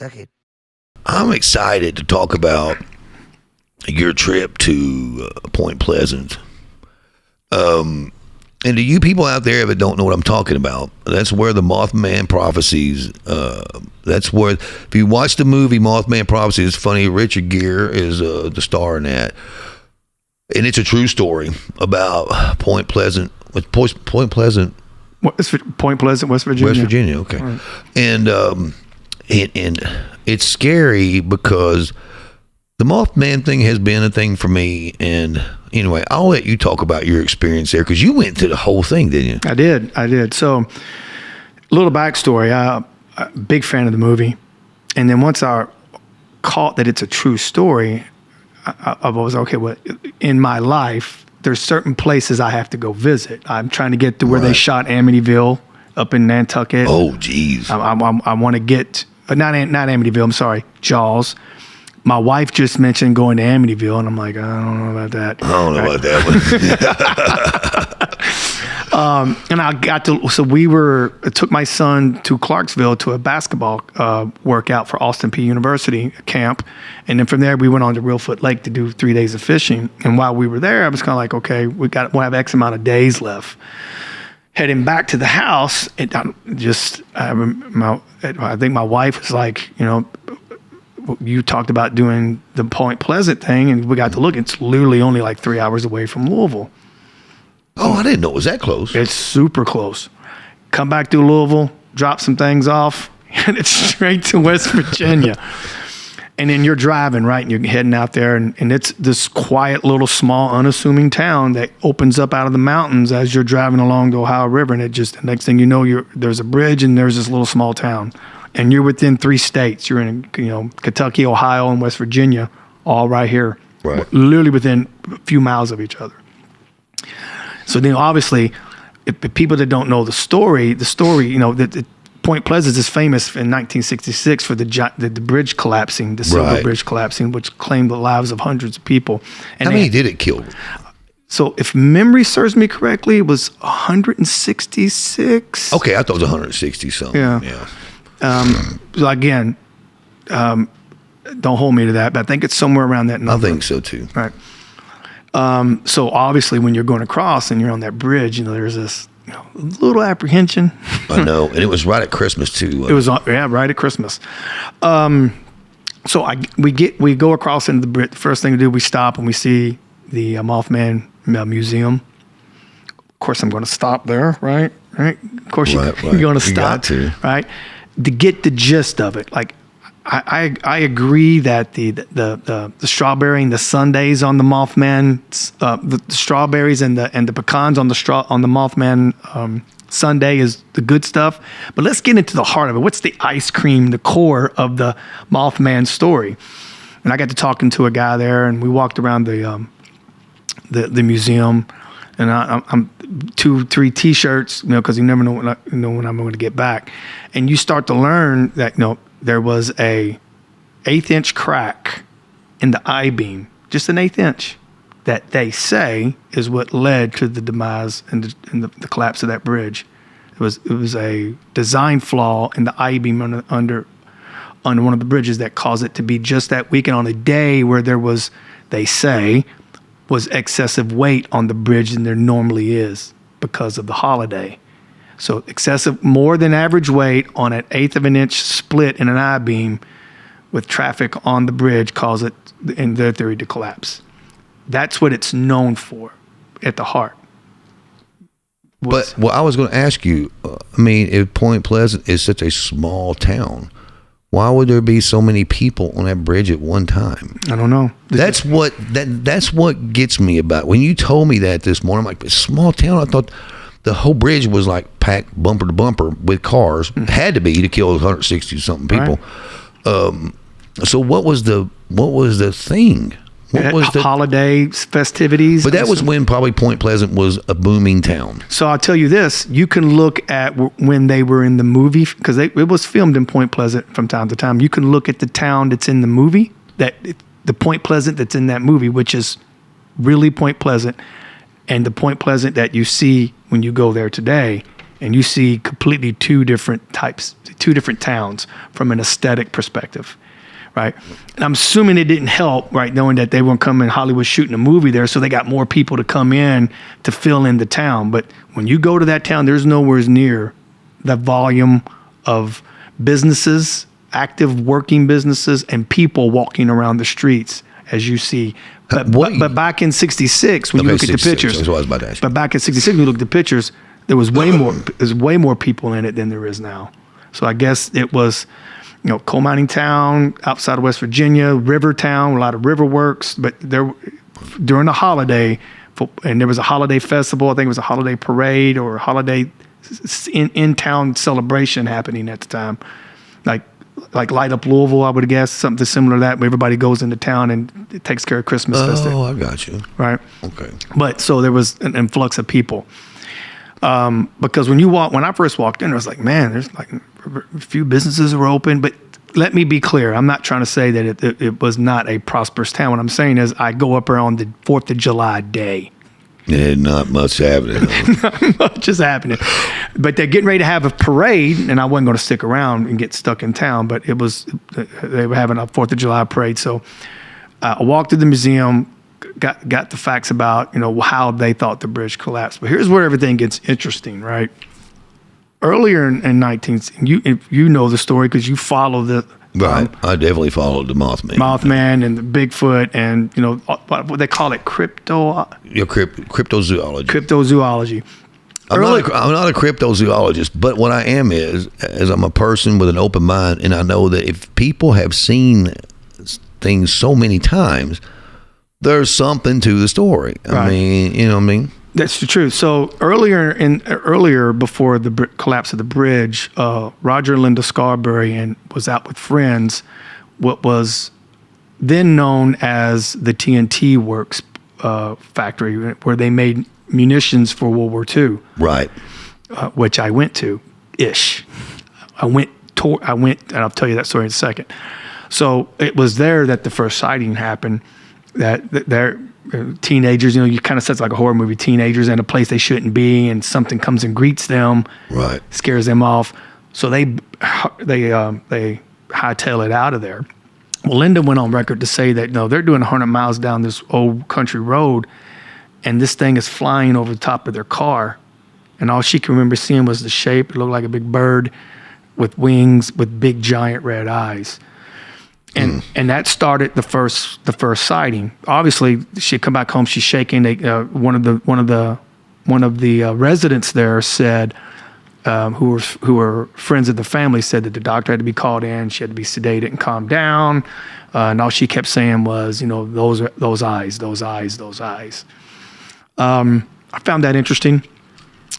second. I'm excited to talk about your trip to Point Pleasant. And to you people out there that don't know what I'm talking about, that's where the Mothman Prophecies, that's where, if you watch the movie Mothman Prophecies, it's funny, Richard Gere is the star in that. And it's a true story about Point Pleasant, Point Pleasant, West Virginia. West Virginia, okay. Right. And it's scary because the Mothman thing has been a thing for me. And anyway, I'll let you talk about your experience there because you went through the whole thing, didn't you? I did. So, a little backstory. I'm a big fan of the movie. And then once I caught that it's a true story, I was okay. Well, in my life, there's certain places I have to go visit. I'm trying to get to where they shot Amityville up in Nantucket. Oh, geez. I want to get not Amityville. I'm sorry, Jaws. My wife just mentioned going to Amityville, and I'm like, I don't know about that. I don't know about that one. And I got to, I took my son to Clarksville to a basketball workout for Austin Peay University camp. And then from there, we went on to Reelfoot Lake to do 3 days of fishing. And while we were there, I was kind of like, okay, we'll have X amount of days left. Heading back to the house, I think my wife was like, you talked about doing the Point Pleasant thing, and we got to look. It's literally only like 3 hours away from Louisville. Oh, I didn't know it was that close. It's super close. Come back to Louisville, drop some things off, and it's straight to West Virginia. And then you're driving, right? And you're heading out there, and it's this quiet little small unassuming town that opens up out of the mountains as you're driving along the Ohio River. And the next thing you know, there's a bridge and there's this little small town. And you're within 3 states. You're in, Kentucky, Ohio, and West Virginia, all right here. Right. Literally within a few miles of each other. So then obviously, if people that don't know the story, that Point Pleasant is famous in 1966 for the bridge collapsing, the Silver Bridge collapsing, which claimed the lives of hundreds of people. And how many did it kill? So if memory serves me correctly, it was 166. Okay, I thought it was 160 something. Yeah. So again, don't hold me to that, but I think it's somewhere around that number. I think so too. Right. So obviously when you're going across and you're on that bridge, there's this little apprehension. I know. And it was right at Christmas too. It was right at Christmas. So we go across into the bridge. The first thing to do, we stop and we see the Mothman Museum. Of course, I'm going to stop there, right? Of course, you're going to stop. You got to. Right? To get the gist of it. Like, I agree that the strawberry and the sundaes on the Mothman, the strawberries and the pecans on the Mothman sundae is the good stuff. But let's get into the heart of it. What's the ice cream, the core of the Mothman story? And I got to talking to a guy there, and we walked around the museum, and I'm 2-3 T-shirts, because you never know when I'm going to get back, and you start to learn that there was a 1/8-inch crack in the I-beam, just an 1/8 inch, that they say is what led to the demise and the collapse of that bridge. It was a design flaw in the I-beam under one of the bridges that caused it to be just that weekend on a day where there was, they say, was excessive weight on the bridge than there normally is because of the holiday. So excessive, more than average weight on an 1/8 of an inch split in an I-beam with traffic on the bridge caused it, in their theory, to collapse. That's what it's known for at the heart. But I was going to ask you, if Point Pleasant is such a small town, why would there be so many people on that bridge at one time? I don't know. That's what gets me about. When you told me that this morning, I'm like, it's a small town. I thought the whole bridge was like packed bumper to bumper with cars. Mm-hmm. Had to be to kill 160 something people. Right. So what was the thing? What was the holidays, festivities? But that was when probably Point Pleasant was a booming town. So I'll tell you this: you can look at when they were in the movie, because it was filmed in Point Pleasant from time to time. You can look at the town that's in the movie, the Point Pleasant that's in that movie, which is really Point Pleasant, and the Point Pleasant that you see when you go there today, and you see completely two different towns from an aesthetic perspective, right? And I'm assuming it didn't help, right, knowing that they weren't coming Hollywood shooting a movie there, so they got more people to come in to fill in the town. But when you go to that town, there's nowhere near the volume of businesses, active working businesses, and people walking around the streets as you see. But back in '66, when you look at the pictures, that's what I was about to ask you. but back in '66, when you look at the pictures, there was way more. There's way more people in it than there is now. So I guess it was, coal mining town outside of West Virginia, river town, a lot of river works. But there, during the holiday, and there was a holiday festival. I think it was a holiday parade or a holiday in town celebration happening at the time, like Light Up Louisville, I would guess, something similar to that, where everybody goes into town and it takes care of Christmas festival. Oh, I got you. Right. Okay. But so there was an influx of people. Because when I first walked in, I was like, man, there's like a few businesses were open. But let me be clear. I'm not trying to say that it was not a prosperous town. What I'm saying is I go up there on the 4th of July day. Yeah, not much happening. Not much is happening. But they're getting ready to have a parade, and I wasn't going to stick around and get stuck in town, but they were having a 4th of July parade. So I walked to the museum, got the facts about, how they thought the bridge collapsed. But here's where everything gets interesting, right? Earlier in if you know the story because you follow the... Right. I definitely followed the Mothman. Mothman and the Bigfoot and, what they call it, cryptozoology. Cryptozoology. I'm not a cryptozoologist, but what I am is I'm a person with an open mind, and I know that if people have seen things so many times, there's something to the story. I mean, you know what I mean? That's the truth. So earlier before the collapse of the bridge, Roger and Linda Scarberry was out with friends, what was then known as the TNT Works factory, where they made munitions for World War II. Right. Which I went to, I went, and I'll tell you that story in a second. So it was there that the first sighting happened. That they're teenagers, you kind of sets like a horror movie. Teenagers in a place they shouldn't be, and something comes and greets them, right? Scares them off. So they hightail it out of there. Well, Linda went on record to say that they're doing 100 miles down this old country road, and this thing is flying over the top of their car, and all she can remember seeing was the shape. It looked like a big bird with wings, with big giant red eyes. And that started the first sighting. Obviously, she'd come back home. She's shaking. One of the residents there said, who were friends of the family, said that the doctor had to be called in. She had to be sedated and calmed down. And all she kept saying was, those eyes. I found that interesting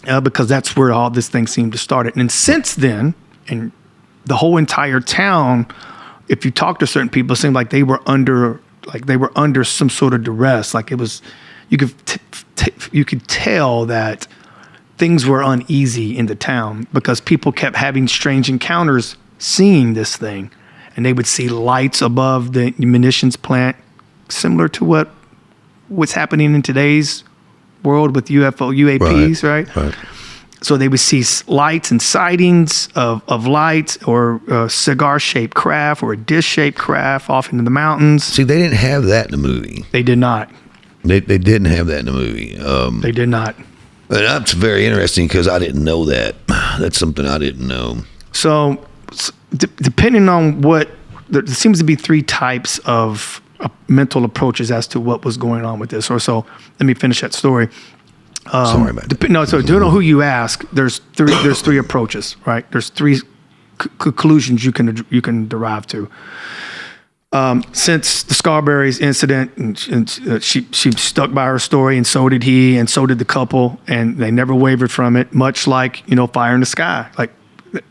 because that's where all this thing seemed to start. And since then, and the whole entire town, if you talk to certain people, it seemed like they were under some sort of duress. Like it was, you could tell that things were uneasy in the town because people kept having strange encounters seeing this thing, and they would see lights above the munitions plant, similar to what's happening in today's world with UAPs, right? So they would see lights and sightings of lights or a cigar-shaped craft or a dish-shaped craft off into the mountains. See, they didn't have that in the movie. They did not. They didn't have that in the movie. They did not. And that's very interesting because I didn't know that. That's something I didn't know. So depending on there seems to be 3 types of mental approaches as to what was going on with this. So let me finish that story. Sorry about that. No, so depending on who you ask, there's 3 approaches, right? There's 3 conclusions you can derive to. Since the Scarberry's incident, and she stuck by her story, and so did he, and so did the couple, and they never wavered from it. Much like Fire in the Sky, like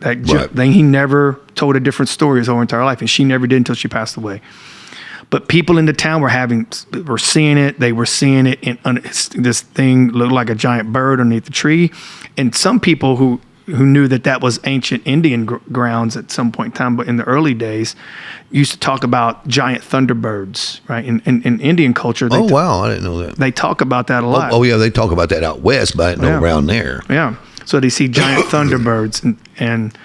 that he never told a different story his whole entire life, and she never did until she passed away. But people in the town were seeing it. They were seeing it, and this thing looked like a giant bird underneath the tree. And some people who knew that was ancient Indian grounds at some point in time, but in the early days, used to talk about giant thunderbirds, right? In Indian culture. Wow, I didn't know that. They talk about that a lot. Oh yeah, they talk about that out west, but I didn't know around there. Yeah. So they see giant thunderbirds, and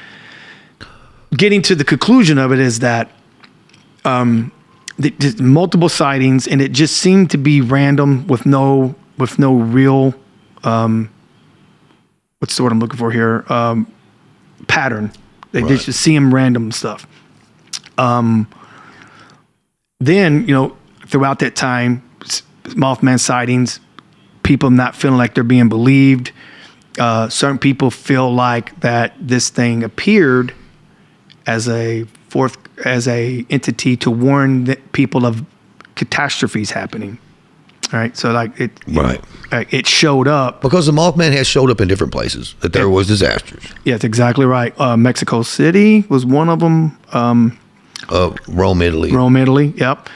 getting to the conclusion of it is that there's multiple sightings, and it just seemed to be random with no real what's the word I'm looking for here, pattern. They just see them random stuff. Then, throughout that time, Mothman sightings, people not feeling like they're being believed. Certain people feel like that this thing appeared as a entity to warn people of catastrophes happening. All right, so like it showed up because the Mothman has showed up in different places that there was disasters. Yeah, that's exactly right. Mexico City was one of them. Rome, Italy. Yep.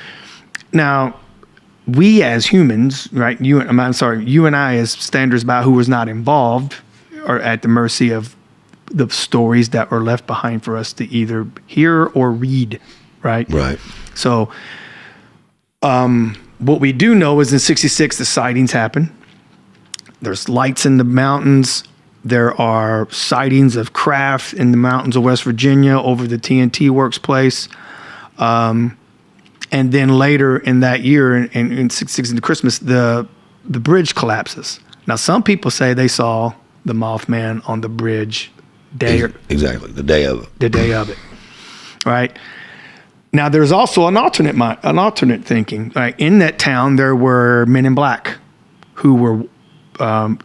Now, we as humans, right? You and I as standards about who was not involved are at the mercy of the stories that were left behind for us to either hear or read, right? Right. So, what we do know is in '66 the sightings happen. There's lights in the mountains. There are sightings of craft in the mountains of West Virginia over the TNT Works place. And then later in that year, in '66 in Christmas, the bridge collapses. Now, some people say they saw the Mothman on the bridge exactly the day of it. The day of it, right? Now, there's also an alternate thinking. Right? In that town, there were men in black who were, I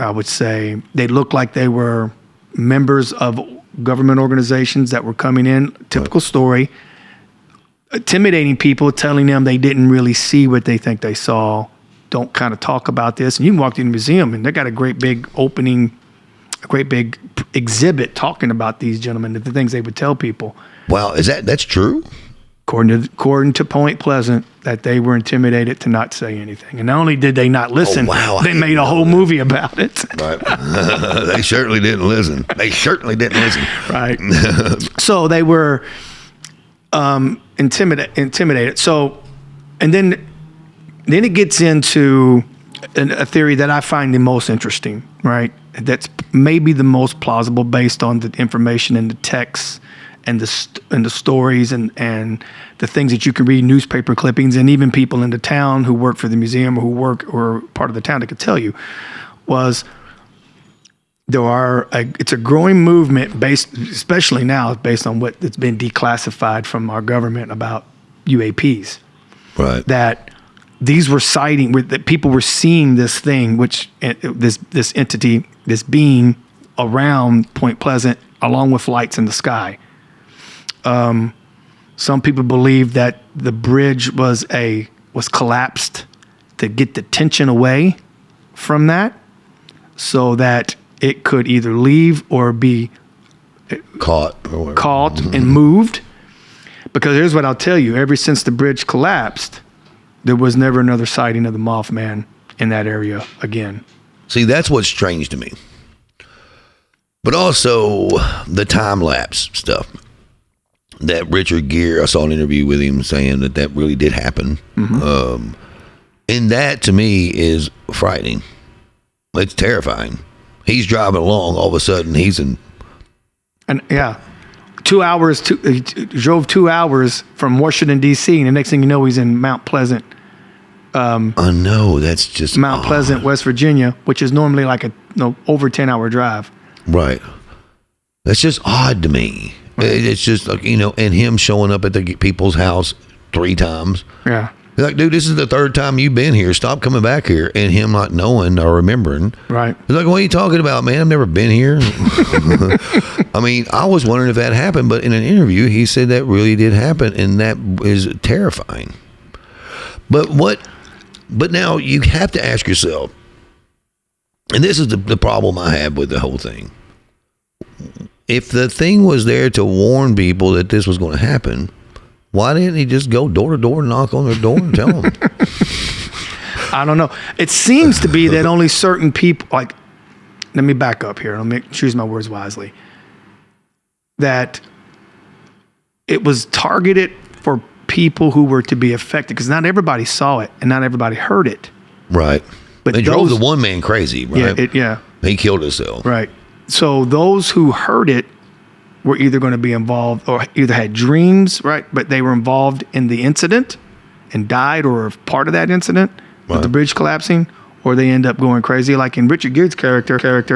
would say, they looked like they were members of government organizations that were coming in. Typical story. Intimidating people, telling them they didn't really see what they think they saw. Don't kind of talk about this. And you can walk through the museum, and they got a great big exhibit talking about these gentlemen, the things they would tell people. Wow, that's true? According to Point Pleasant, that they were intimidated to not say anything. And not only did they not listen, they made a whole movie about it. Right. They certainly didn't listen. Right. So they were intimidated. So, and then it gets into a theory that I find the most interesting, right? That's maybe the most plausible based on the information in the texts and the stories and the things that you can read, newspaper clippings, and even people in the town who work for the museum or who work or part of the town that could tell you, was it's a growing movement especially now, based on what it's been declassified from our government about UAPs. Right. That these were that people were seeing this thing, this entity, this being around Point Pleasant, along with lights in the sky. Some people believe that the bridge was collapsed to get the tension away from that, so that it could either leave or be caught and moved. Because here's what I'll tell you: ever since the bridge collapsed, there was never another sighting of the Mothman in that area again. See, that's what's strange to me. But also the time lapse stuff. That Richard Gere, I saw an interview with him saying that really did happen. Mm-hmm. And that to me is frightening. It's terrifying. He's driving along, all of a sudden he's in. And yeah, 2 hours. He drove 2 hours from Washington D.C. and the next thing you know, he's in Mount Pleasant. I know, that's just Mount Pleasant, West Virginia, which is normally like over 10-hour drive. Right. That's just odd to me. It's just like, and him showing up at the people's house 3 times. Yeah. Like, dude, this is the 3rd time you've been here. Stop coming back here. And him not knowing or remembering. Right. He's like, what are you talking about, man? I've never been here. I mean, I was wondering if that happened, but in an interview, he said that really did happen, and that is terrifying. But now you have to ask yourself, and this is the problem I have with the whole thing. If the thing was there to warn people that this was going to happen, why didn't he just go door to door, knock on their door, and tell them? I don't know. It seems to be that only certain people, let me back up here. Let me choose my words wisely. That it was targeted for people who were to be affected, because not everybody saw it and not everybody heard it. Right. But they drove the one man crazy, right? Yeah. He killed himself. Right. So those who heard it were either going to be involved or either had dreams, right? But they were involved in the incident and died or were part of that incident with the bridge collapsing, or they end up going crazy. Like in Richard Gere's character,